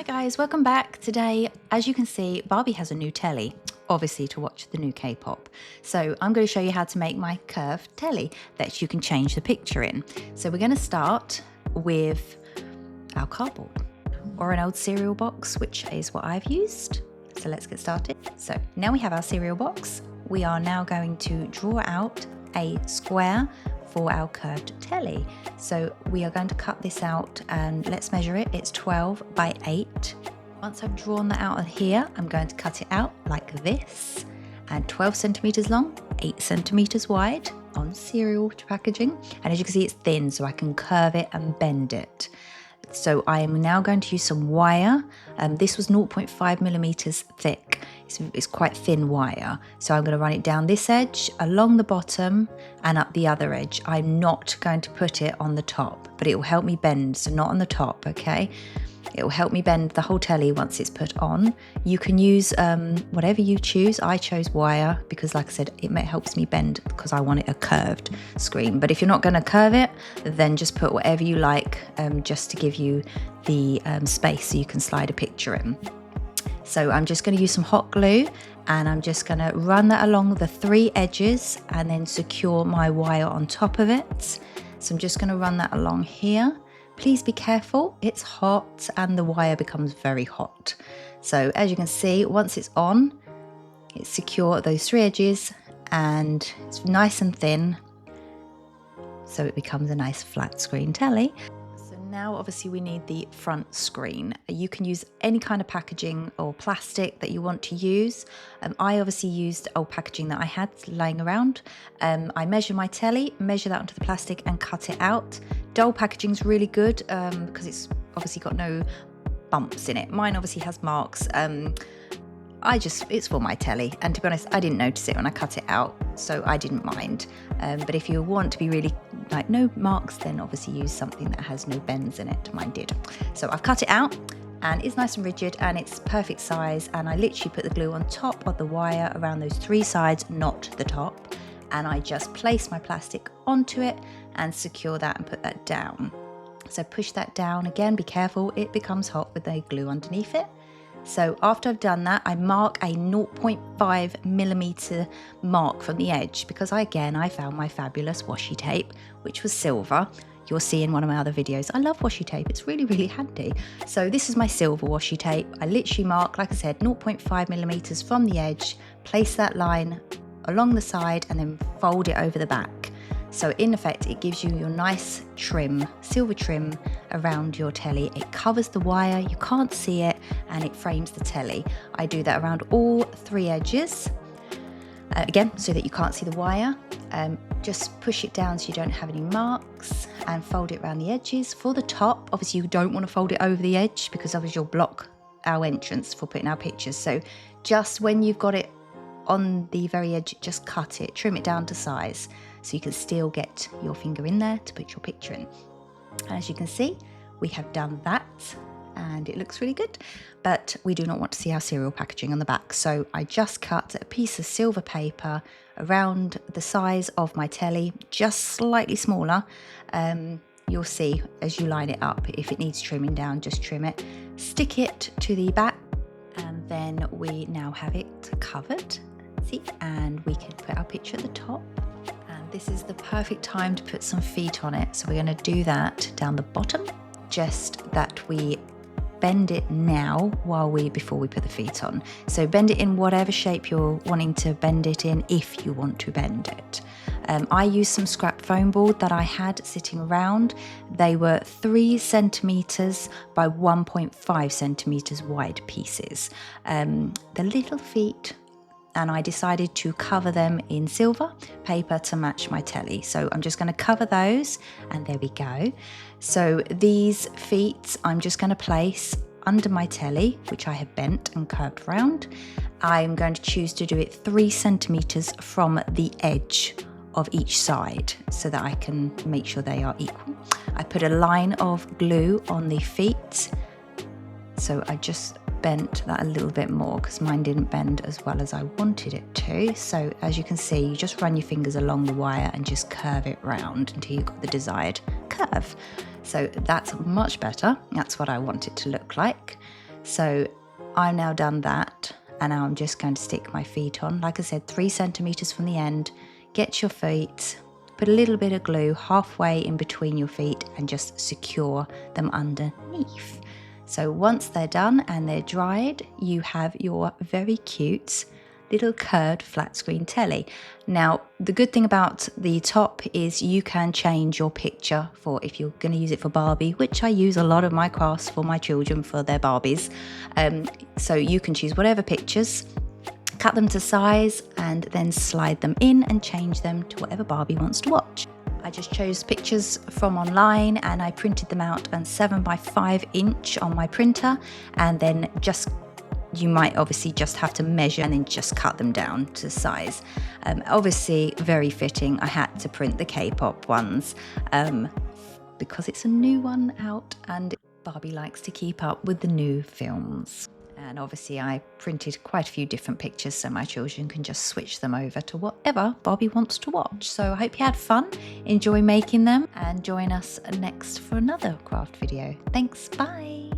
Hi guys, welcome back. Today, as you can see, Barbie has a new telly, obviously to watch the new K-pop. So I'm going to show you how to make my curved telly that you can change the picture in. So we're going to start with our cardboard or an old cereal box, which is what I've used. So let's get started. So now we have our cereal box. We are now going to draw out a square for our curved telly. So we are going to cut this out and let's measure it. It's 12 by 8. Once I've drawn that out of here, I'm going to cut it out like this, and 12 centimeters long, 8 centimeters wide on cereal packaging. And as you can see, it's thin, so I can curve it and bend it. So I am now going to use some wire. This was 0.5 millimeters thick. It's quite thin wire. So I'm going to run it down this edge, along the bottom and up the other edge. I'm not going to put it on the top, but it will help me bend. So not on the top, okay? It will help me bend the whole telly once it's put on. You can use whatever you choose. I chose wire because, like I said, it helps me bend because I want it a curved screen. But if you're not going to curve it, then just put whatever you like just to give you the space so you can slide a picture in. So I'm just going to use some hot glue and I'm just going to run that along the 3 edges and then secure my wire on top of it. So I'm just going to run that along here. Please be careful, it's hot and the wire becomes very hot. So as you can see, once it's on, it's secure at those 3 edges and it's nice and thin, so it becomes a nice flat screen telly. So now obviously we need the front screen. You can use any kind of packaging or plastic that you want to use. I obviously used old packaging that I had lying around. I measure my telly, measure that onto the plastic and cut it out. Doll packaging is really good because it's obviously got no bumps in it. Mine obviously has marks. It's for my telly, and to be honest, I didn't notice it when I cut it out, so I didn't mind. But if you want to be really like no marks, then obviously use something that has no bends in it. Mine did. So I've cut it out and it's nice and rigid and it's perfect size, and I literally put the glue on top of the wire around those 3 sides, not the top, and I just place my plastic onto it and secure that and put that down. So push that down again, be careful, it becomes hot with the glue underneath it. So after I've done that, I mark a 0.5 millimeter mark from the edge because I found my fabulous washi tape, which was silver. You'll see in one of my other videos. I love washi tape, it's really, really handy. So this is my silver washi tape. I literally mark, like I said, 0.5 millimeters from the edge, place that line along the side and then fold it over the back. So in effect, it gives you your nice trim, silver trim around your telly. It covers the wire, you can't see it, and it frames the telly. I do that around all 3 edges, again, so that you can't see the wire. Just push it down so you don't have any marks and fold it around the edges. For the top, obviously you don't want to fold it over the edge because otherwise you'll block our entrance for putting our pictures. So just when you've got it on the very edge, just cut it, trim it down to size so you can still get your finger in there to put your picture in. And as you can see, we have done that and it looks really good, but we do not want to see our cereal packaging on the back. So I just cut a piece of silver paper around the size of my telly, just slightly smaller. You'll see as you line it up, if it needs trimming down, just trim it, stick it to the back, and then we now have it covered. See, and we can put our picture at the top. This is the perfect time to put some feet on it. So we're going to do that down the bottom, just that we bend it now before we put the feet on. So bend it in whatever shape you're wanting to bend it in if you want to bend it. I used some scrap foam board that I had sitting around. They were 3 centimeters by 1.5 centimeters wide pieces. The little feet, and I decided to cover them in silver paper to match my telly. So I'm just going to cover those, and there we go. So these feet I'm just going to place under my telly, which I have bent and curved round. I'm going to choose to do it 3 centimeters from the edge of each side so that I can make sure they are equal. I put a line of glue on the feet, so I just bent that a little bit more because mine didn't bend as well as I wanted it to. So as you can see, you just run your fingers along the wire and just curve it round until you've got the desired curve. So that's much better. That's what I want it to look like. So I've now done that, and now I'm just going to stick my feet on. Like I said, 3 centimeters from the end. Get your feet, put a little bit of glue halfway in between your feet and just secure them underneath. So once they're done and they're dried, you have your very cute little curved flat screen telly. Now, the good thing about the top is you can change your picture for if you're going to use it for Barbie, which I use a lot of my crafts for my children for their Barbies. So you can choose whatever pictures, cut them to size, and then slide them in and change them to whatever Barbie wants to watch. I just chose pictures from online and I printed them out on 7 by 5 inch on my printer, and then you might obviously just have to measure and then just cut them down to size. Obviously very fitting. I had to print the Kpop ones because it's a new one out and Barbie likes to keep up with the new films. And obviously I printed quite a few different pictures so my children can just switch them over to whatever Barbie wants to watch. So I hope you had fun, enjoy making them, and join us next for another craft video. Thanks, bye.